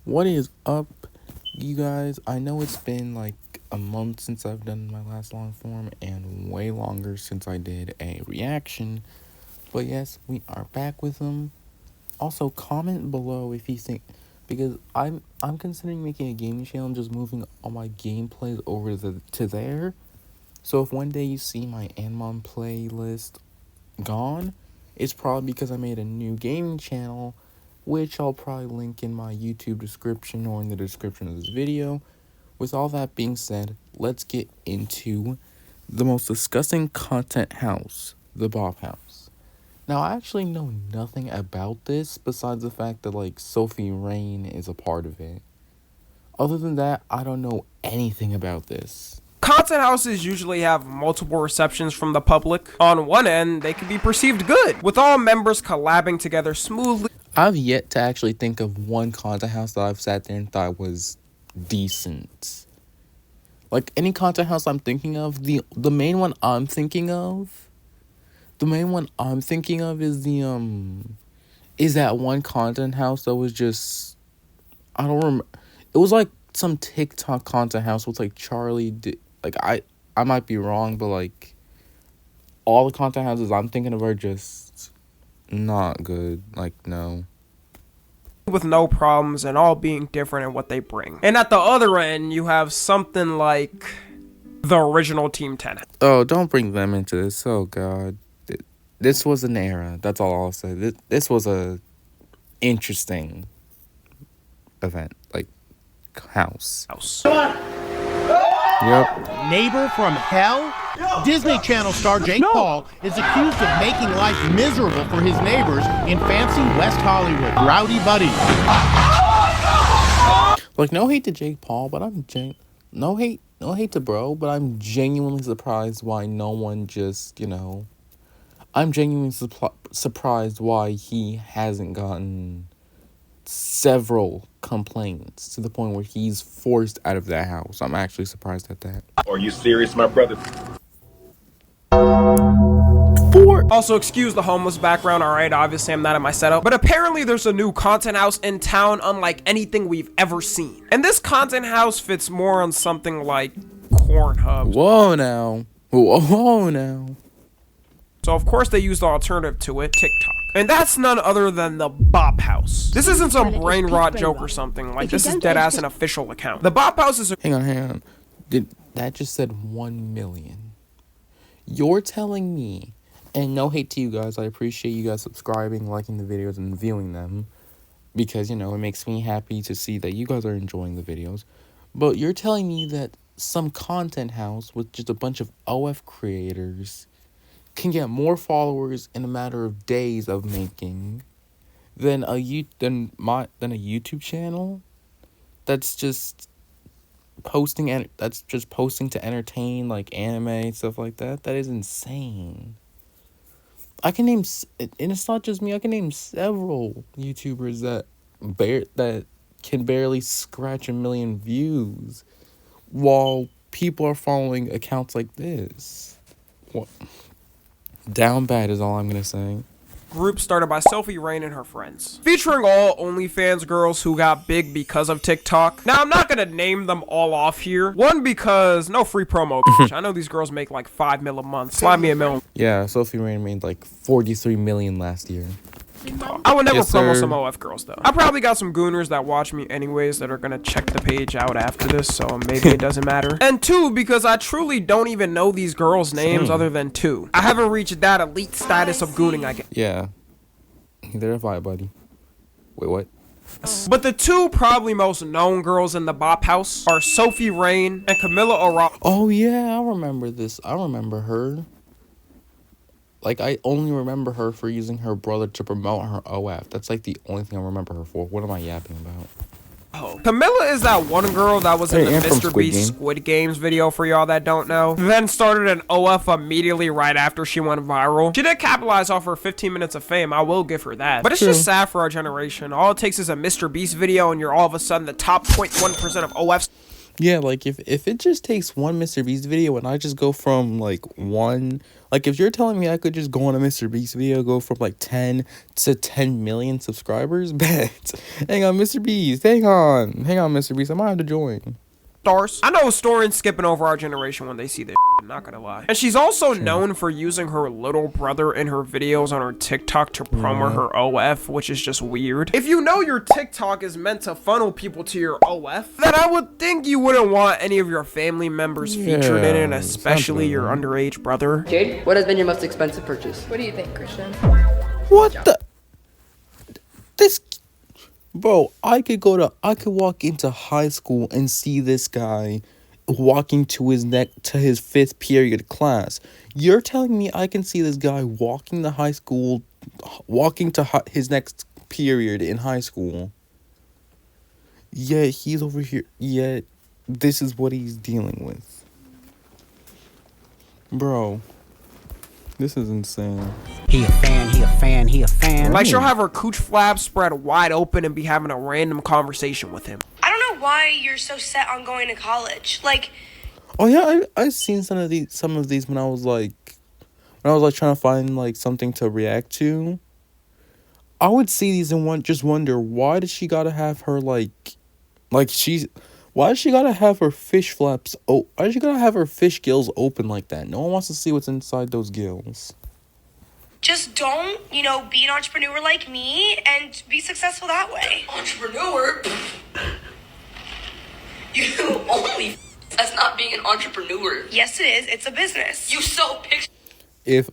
What is up, you guys? I know it's been like a month since I've done my last long form and way longer since I did a reaction. But yes, we are back with them. Also, comment below if you think, because I'm considering making a gaming channel and just moving all my gameplays over to there. So if one day you see my Anmon playlist gone, it's probably because I made a new gaming channel, which I'll probably link in my YouTube description or in the description of this video. With all that being said, let's get into the most disgusting content house, the Bop House. Now, I actually know nothing about this besides the fact that, like, Sophie Rain is a part of it. Other than that, I don't know anything about this. Content houses usually have multiple receptions from the public. On one end, they can be perceived good, with all members collabing together smoothly. I've yet to actually think of one content house that I've sat there and thought was decent. Like, any content house I'm thinking of, the main one I'm thinking of, is is that one content house that was just, I don't remember, it was like some TikTok content house with like Charlie, like I might be wrong, but like all the content houses I'm thinking of are just not good. Like, no. With no problems and all being different in what they bring. And at the other end, you have something like the original Team 10. Oh, don't bring them into this. Oh, God. This was an era. That's all I'll say. This was a interesting event. Like, house. Yep. Neighbor from hell? Disney Channel star Jake Paul is accused of making life miserable for his neighbors in fancy West Hollywood. Rowdy buddy. Like, no hate to Jake Paul, but no hate to bro, but I'm genuinely surprised why no one just, I'm genuinely surprised why he hasn't gotten several complaints to the point where he's forced out of that house. I'm actually surprised at that. Are you serious, my brother? Also, excuse the homeless background, alright? Obviously, I'm not at my setup. But apparently, there's a new content house in town unlike anything we've ever seen. And this content house fits more on something like Pornhub. Whoa, now. Whoa, now. So, of course, they used the alternative to it, TikTok. And that's none other than the Bop House. This isn't some brain rot joke or something. Like, this is deadass an official account. The Bop House is a— Hang on. That just said 1 million. You're telling me, and no hate to you guys, I appreciate you guys subscribing, liking the videos, and viewing them. Because, it makes me happy to see that you guys are enjoying the videos. But you're telling me that some content house with just a bunch of OF creators can get more followers in a matter of days of making than a YouTube channel that's just posting to entertain, like anime and stuff like that. That is insane. I can name, and it's not just me, I can name several YouTubers that can barely scratch 1 million views while people are following accounts like this. What? Down bad is all I'm gonna say. Group started by Sophie Rain and her friends, featuring all OnlyFans girls who got big because of TikTok. Now, I'm not gonna name them all off here. One, because no free promo. I know these girls make like 5 mil a month. Slide me a mil. Yeah, Sophie Rain made like 43 million last year. I would never Yes, promo sir. some OF girls, though. I probably got some gooners that watch me anyways that are gonna check the page out after this, so maybe it doesn't matter. And two, because I truly don't even know these girls' names other than two. I haven't reached that elite status of gooning, I guess. Yeah. Neither have I, buddy. Wait, what? But the two probably most known girls in the Bop House are Sophie Rain and Camila. Oh, yeah, I remember this. I remember her. Like, I only remember her for using her brother to promote her OF. That's, like, the only thing I remember her for. What am I yapping about? Oh. Camila is that one girl that was in the and from Mr. Beast Squid Games video for y'all that don't know. Then started an OF immediately right after she went viral. She did capitalize off her 15 minutes of fame, I will give her that. But it's just sad for our generation. All it takes is a Mr. Beast video and you're all of a sudden the top 0.1% of OFs. Yeah, like if it just takes one Mr. Beast video and I just go from like one, like if you're telling me I could just go on a Mr. Beast video, go from like 10 to 10 million subscribers, bet. Hang on, Mr. Beast. Hang on, Mr. Beast. I might have to join. Stars. I know historians skipping over our generation when they see this shit, not gonna lie. And she's also known for using her little brother in her videos on her TikTok to promote her OF, which is just weird. If you know your TikTok is meant to funnel people to your OF, then I would think you wouldn't want any of your family members featured in it, especially your underage brother. Jade, what has been your most expensive purchase? What do you think, Christian? What the? This, bro, I could walk into high school and see this guy walking to his fifth period class. You're telling me I can see this guy walking to his next period in high school? Yeah, he's over here. Yeah, this is what he's dealing with. Bro, this is insane. He a fan. Like, she'll have her cooch flaps spread wide open and be having a random conversation with him. I don't know why you're so set on going to college. Like, oh yeah, I've seen some of these when I was like trying to find like something to react to. I would see these and just wonder, why does she gotta have her why does she gotta have her fish flaps? Oh, why does she gotta have her fish gills open like that? No one wants to see what's inside those gills. just don't, be an entrepreneur like me and be successful that way. Entrepreneur? You only. That's not being an entrepreneur. Yes, it is. It's a business. You sell pictures. If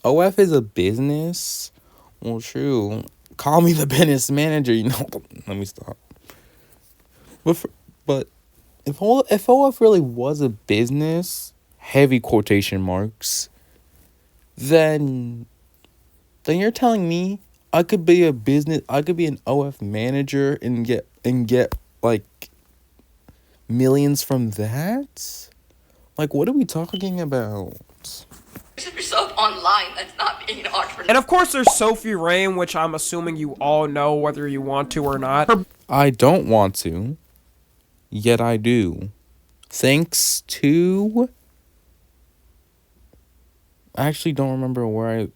OF is a business, well, true. Call me the business manager. Let me stop. But if OF really was a business, heavy quotation marks, then you're telling me I could be an OF manager and get like millions from that? Like, what are we talking about? Yourself online. That's not being an entrepreneur. And of course there's Sophie Rain, which I'm assuming you all know whether you want to or not. I don't want to, yet I do. Thanks to... I actually don't remember I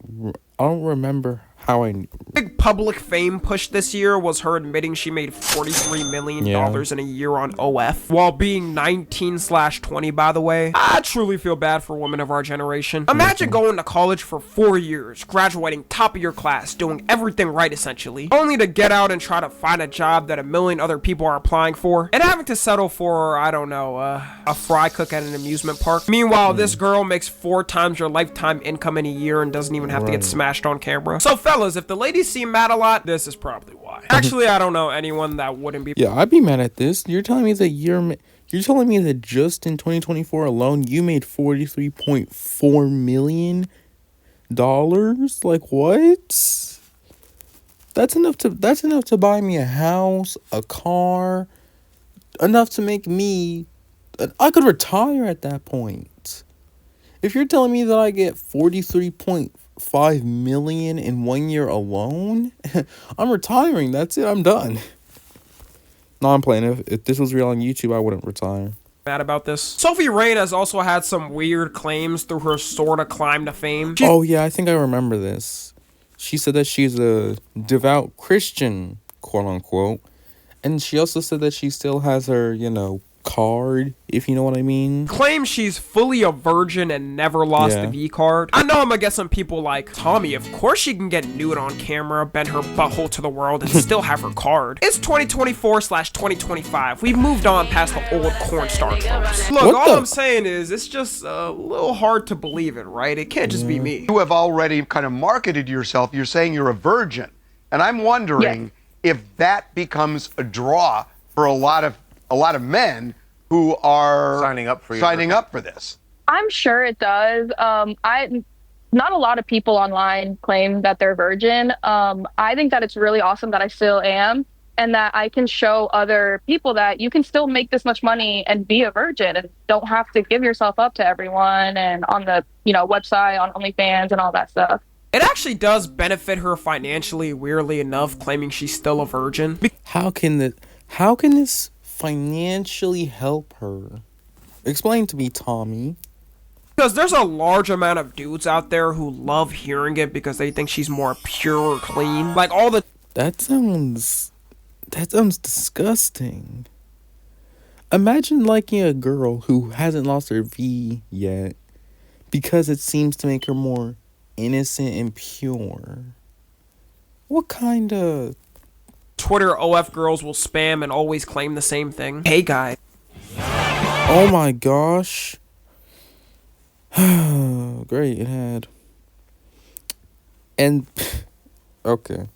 don't remember how I... Big public fame push this year was her admitting she made $43 million in a year on OF, while being 19/20, by the way. I truly feel bad for women of our generation. Imagine going to college for 4 years, graduating top of your class, doing everything right essentially, only to get out and try to find a job that a million other people are applying for, and having to settle for, I don't know, a fry cook at an amusement park. Meanwhile, this girl makes 4 times your lifetime income in a year and doesn't even have to get smashed on camera. So fellas, if the ladies seem mad a lot, this is probably why. Actually, I don't know anyone that wouldn't be. Yeah, I'd be mad at this. You're telling me that just in 2024 alone you made $43.4 million? Like, what? That's enough to buy me a house, a car, enough to make me... I could retire at that point. If you're telling me that I get 43.5 million in 1 year alone, I'm retiring. That's it. I'm done. No, I'm playing. If this was real on YouTube, I wouldn't retire. Mad about this. Sophie Rain has also had some weird claims through her sorta climb to fame. Oh yeah, I think I remember this. She said that she's a devout Christian, quote unquote, and she also said that she still has her, card, if you know what I mean. Claims she's fully a virgin and never lost the V card. I know I'm gonna get some people like, Tommy, of course she can get nude on camera, bend her butthole to the world, and still have her card. It's 2024/2025. We've moved on past the old cornstar tropes. Look, all I'm saying is, it's just a little hard to believe it, right? It can't just be me. You have already kind of marketed yourself. You're saying you're a virgin. And I'm wondering if that becomes a draw for a lot of men who are signing up for this. I'm sure it does. Not a lot of people online claim that they're virgin. I think that it's really awesome that I still am, and that I can show other people that you can still make this much money and be a virgin and don't have to give yourself up to everyone and on the website, on OnlyFans and all that stuff. It actually does benefit her financially, weirdly enough, claiming she's still a virgin. How can this financially help her? Explain to me, Tommy. Because there's a large amount of dudes out there who love hearing it because they think she's more pure or clean. Like all the... That sounds disgusting. Imagine liking a girl who hasn't lost her V yet because it seems to make her more innocent and pure. What kind of... Twitter OF girls will spam and always claim the same thing. Hey, guys. Oh my gosh. Great, it had. And... Okay.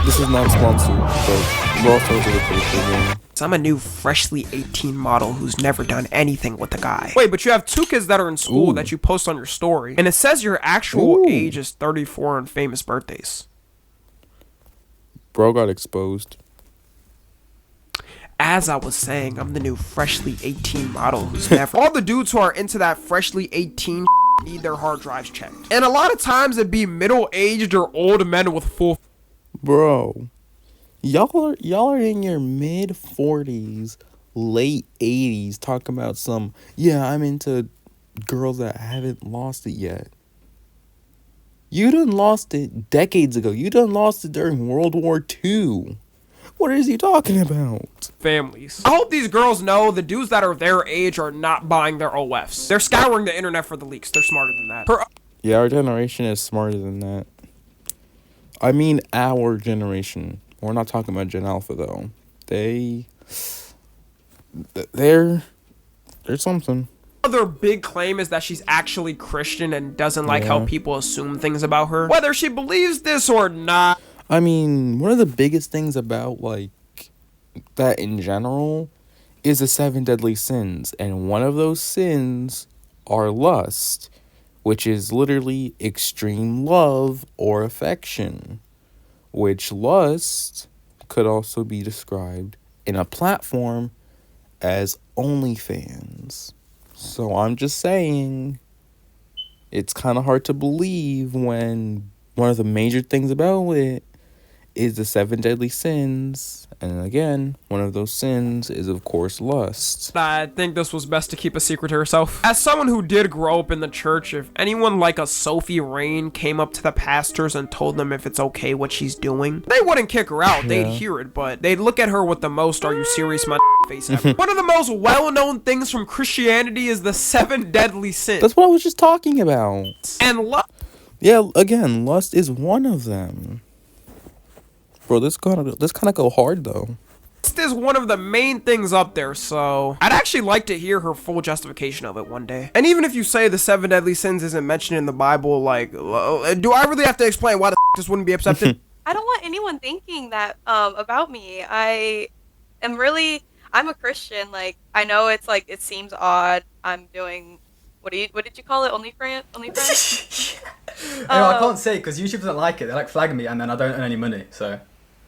This is not sponsored, but we're also doing it. I'm a new freshly 18 model who's never done anything with a guy. Wait, but you have 2 kids that are in school that you post on your story, and it says your actual age is 34 on famous birthdays. Bro got exposed. As I was saying, I'm the new freshly 18 model who's never... All the dudes who are into that freshly 18 need their hard drives checked. And a lot of times it'd be middle-aged or old men with full... Bro, y'all are in your mid 40s, late 80s talking about some, yeah, I'm into girls that haven't lost it yet. You done lost it decades ago. You done lost it during World War II. What is he talking about? Families. I hope these girls know the dudes that are their age are not buying their OFs. They're scouring the internet for the leaks. They're smarter than that. Yeah, our generation is smarter than that. I mean our generation. We're not talking about Gen Alpha though. They're something. Other big claim is that she's actually Christian and doesn't like how people assume things about her. Whether she believes this or not. I mean, one of the biggest things about like that in general is the 7 deadly sins, and one of those sins are lust, which is literally extreme love or affection, which lust could also be described in a platform as OnlyFans. So I'm just saying, it's kind of hard to believe when one of the major things about it is the 7 deadly sins, and again, one of those sins is of course lust. I think this was best to keep a secret to herself. As someone who did grow up in the church, if anyone like a Sophie Rain came up to the pastors and told them if it's okay what she's doing, they wouldn't kick her out. They'd hear it, but they'd look at her with the most "are you serious, my face" ever. One of the most well-known things from Christianity is the 7 deadly sins. That's what I was just talking about. And lust. Yeah, again, lust is one of them. Bro, this kind of go hard though. Lust is one of the main things up there, so I'd actually like to hear her full justification of it one day. And even if you say the 7 deadly sins isn't mentioned in the Bible, like, do I really have to explain why the this wouldn't be accepted? I don't want anyone thinking that about me. I'm a Christian. Like, I know it's like, it seems odd. I'm doing, what did you call it? OnlyFans? I can't say because YouTube doesn't like it. They like flag me and then I don't earn any money, so.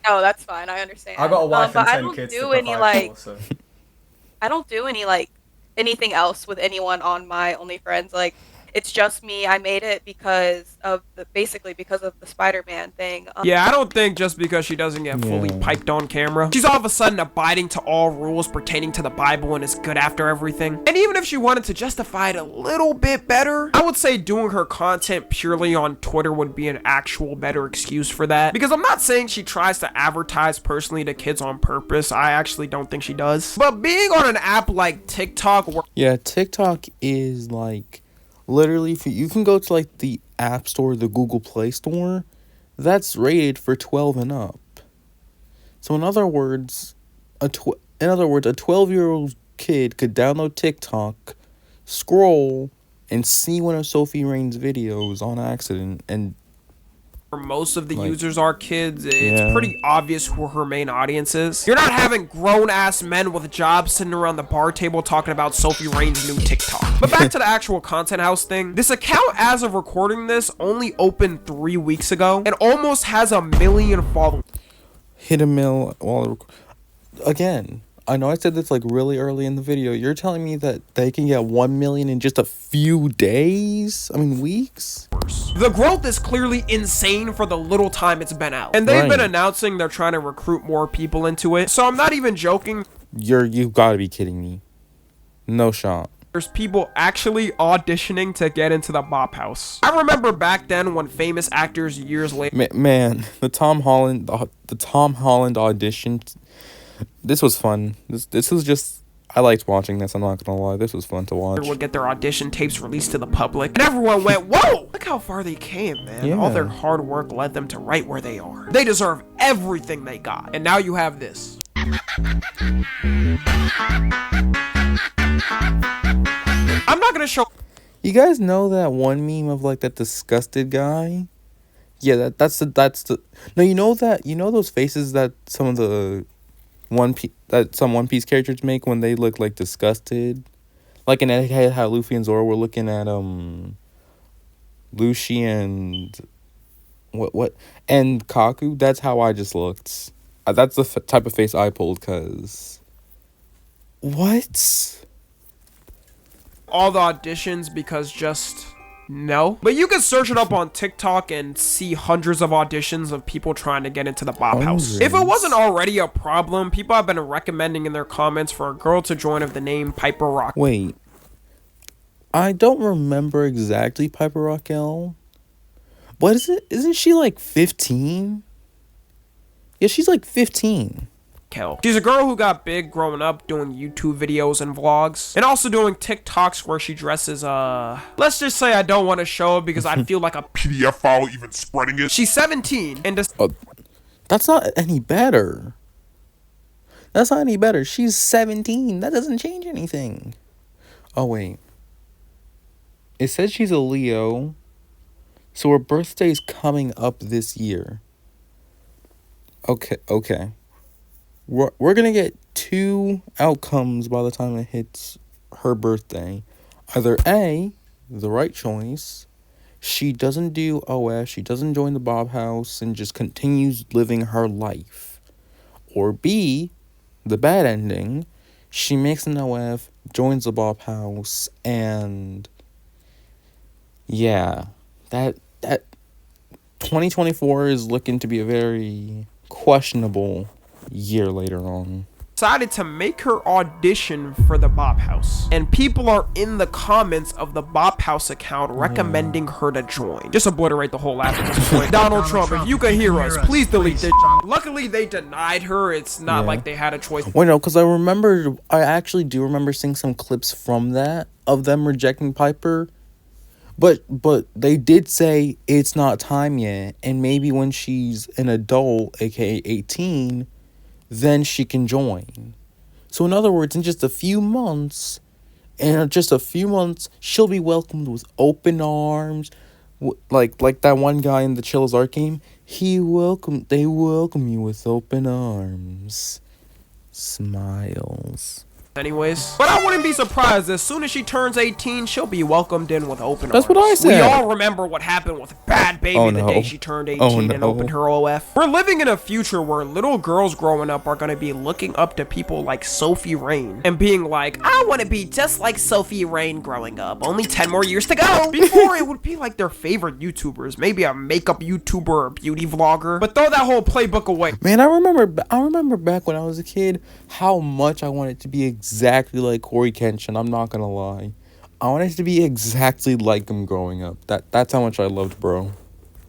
Oh, that's fine. I understand. I got a wife and 10 kids to provide for, so. I don't do any like anything else with anyone on my OnlyFans. Like, it's just me. I made it because of because of the Spider-Man thing. Yeah, I don't think just because she doesn't get fully piped on camera, she's all of a sudden abiding to all rules pertaining to the Bible and is good after everything. And even if she wanted to justify it a little bit better, I would say doing her content purely on Twitter would be an actual better excuse for that. Because I'm not saying she tries to advertise personally to kids on purpose. I actually don't think she does. But being on an app like TikTok... Yeah, TikTok is like... Literally, if you can go to like the App Store, the Google Play Store, that's rated for 12 and up. So in other words, a 12-year-old kid could download TikTok, scroll, and see one of Sophie Rain's videos on accident, and most of the users are kids. It's pretty obvious who her main audience is. You're not having grown-ass men with jobs sitting around the bar table talking about Sophie Rain's new TikTok. But back to the actual Content House thing. This account, as of recording this, only opened 3 weeks ago and almost has 1 million followers. Hit a mill while again. I know I said this like really early in the video. You're telling me that they can get 1 million in just a few days? I mean, weeks? The growth is clearly insane for the little time it's been out. And they've been announcing they're trying to recruit more people into it. So I'm not even joking. You've got to be kidding me. No shot. There's people actually auditioning to get into the Bop House. I remember back then when famous actors years later... Man, the Tom Holland audition... This was fun. This was just... I liked watching this, I'm not gonna lie. This was fun to watch. ...would get their audition tapes released to the public. And everyone went, whoa! Look how far they came, man. Yeah. All their hard work led them to right where they are. They deserve everything they got. And now you have this. I'm not gonna show... You guys know that one meme of like that disgusted guy? Yeah, that's the... No, you know those faces that some of the... some One Piece characters make when they look like disgusted, like in Egghead, how Luffy and Zoro were looking at Lucy and what and Kaku. That's how I just looked. That's the type of face I pulled. Cause what? All the auditions because just... No. But you can search it up on TikTok and see hundreds of auditions of people trying to get into the Bop House. If it wasn't already a problem, people have been recommending in their comments for a girl to join of the name Piper Rock. Wait. I don't remember exactly Piper Raquel. What is it? Isn't she like 15? Yeah, she's like 15. She's a girl who got big growing up doing YouTube videos and vlogs, and also doing TikToks where she dresses, let's just say I don't want to show it because I feel like a PDF file even spreading it. She's 17 and just... That's not any better. That's not any better. She's 17. That doesn't change anything. Oh, wait. It says she's a Leo, so her birthday's coming up this year. Okay. We're gonna get two outcomes by the time it hits her birthday. Either A, the right choice, she doesn't do OS, she doesn't join the Bop House and just continues living her life. Or B, the bad ending, she makes an OF, joins the Bop House, and yeah, that 2024 is looking to be a very questionable year later on. Decided to make her audition for the Bop House, and people are in the comments of the Bop House account recommending her to join. Just obliterate the whole app at this point. Donald Trump, if you can hear us, please delete this. Luckily they denied her. It's not like they had a choice. Wait, no, because I actually do remember seeing some clips from that of them rejecting Piper, but they did say it's not time yet, and maybe when she's an adult, aka 18, then she can join. So in other words, in just a few months, she'll be welcomed with open arms. Like that one guy in the Chills Art game, they welcome you with open arms. Smiles. Anyways, but I wouldn't be surprised as soon as she turns 18, she'll be welcomed in with open arms. That's what I said. We all remember what happened with Bad Baby the day she turned 18 and opened her OF. We're living in a future where little girls growing up are going to be looking up to people like Sophie Rain and being like, I want to be just like Sophie Rain growing up. Only 10 more years to go. Before, it would be like their favorite YouTubers, maybe a makeup YouTuber or beauty vlogger. But throw that whole playbook away. Man, I remember back when I was a kid how much I wanted to be exactly like Corey Kenshin. I'm not gonna lie, I wanted to be exactly like him growing up. That's how much I loved bro.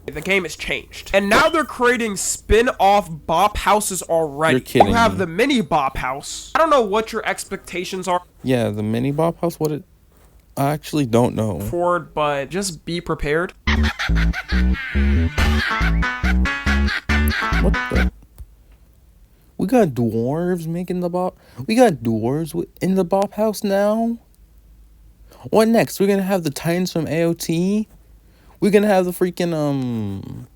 The game has changed, and now they're creating spin-off Bop Houses already. You're kidding You have me. the mini Bop House. I don't know what your expectations are. Yeah, the mini Bop House. I actually don't know. Forward, but just be prepared. What the? We got dwarves making the Bop. We got dwarves in the Bop House now. What next? We're gonna have the Titans from AOT. We're gonna have the freaking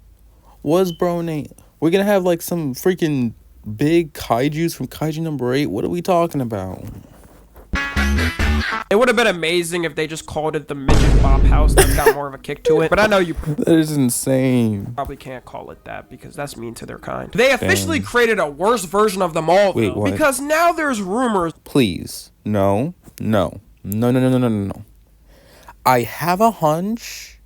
what's bro name? We're gonna have like some freaking big kaijus from Kaiju number 8. What are we talking about? It would have been amazing if they just called it the midget Bop House. That's got more of a kick to it. But I know you That is insane. probably can't call it that because that's mean to their kind. They officially created a worse version of them all, Wait, though, what? because now there's rumors. Please. No. No. No, no, no, no, no, no, no. I have a hunch.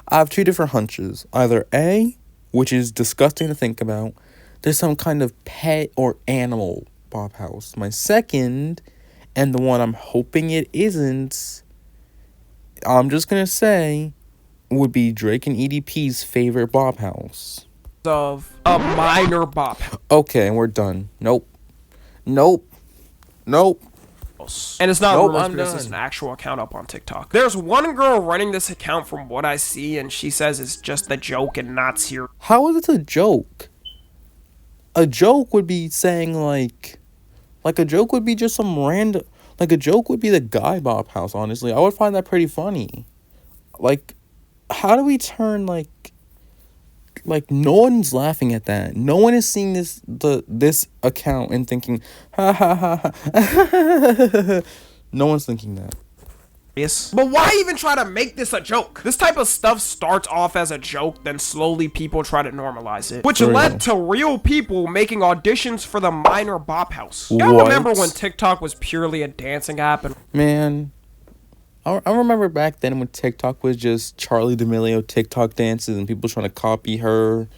I have two different hunches. Either A, which is disgusting to think about, there's some kind of pet or animal Bop House. My second, and the one I'm hoping it isn't, I'm just gonna say, would be Drake and EDP's favorite Bop House. Of a minor Bop House. Okay, and we're done. Nope. Nope. Nope. And it's not Nope, rumors I'm because it's done. an actual account up on TikTok. There's one girl running this account from what I see, and she says it's just a joke and not serious. How is it a joke? A joke would be saying like a joke would be just some random, like a joke would be the guy Bop House, honestly. I would find that pretty funny. Like, how do we turn like no one's laughing at that. No one is seeing this account and thinking, ha ha ha ha. No one's thinking that. Yes. But why even try to make this a joke? This type of stuff starts off as a joke, then slowly people try to normalize it. Which For led real. to real people making auditions for the minor Bop House. Y'all What? remember when TikTok was purely a dancing app and Man, I remember back then when TikTok was just Charlie D'Amelio TikTok dances and people trying to copy her,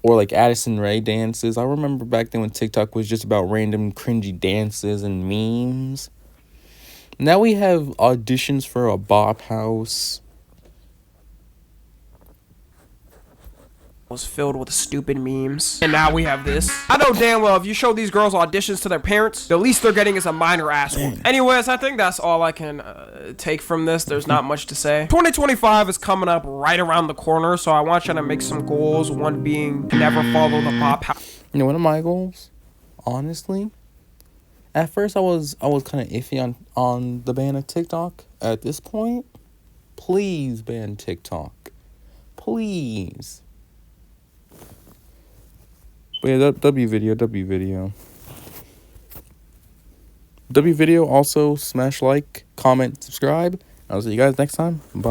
or like Addison Rae dances. I remember back then when TikTok was just about random cringy dances and memes. Now we have auditions for a Bop House. was filled with stupid memes. And now we have this. I know damn well if you show these girls auditions to their parents, the least they're getting is a minor ass whooping. Anyways, I think that's all I can take from this. There's not much to say. 2025 is coming up right around the corner, so I want you to make some goals. One being never follow the Bop House. You know, one of my goals, honestly, at first I was kind of iffy on the ban of TikTok. At this point, please ban TikTok. Please. But yeah, W video. W video, also smash like, comment, subscribe. I'll see you guys next time. Bye.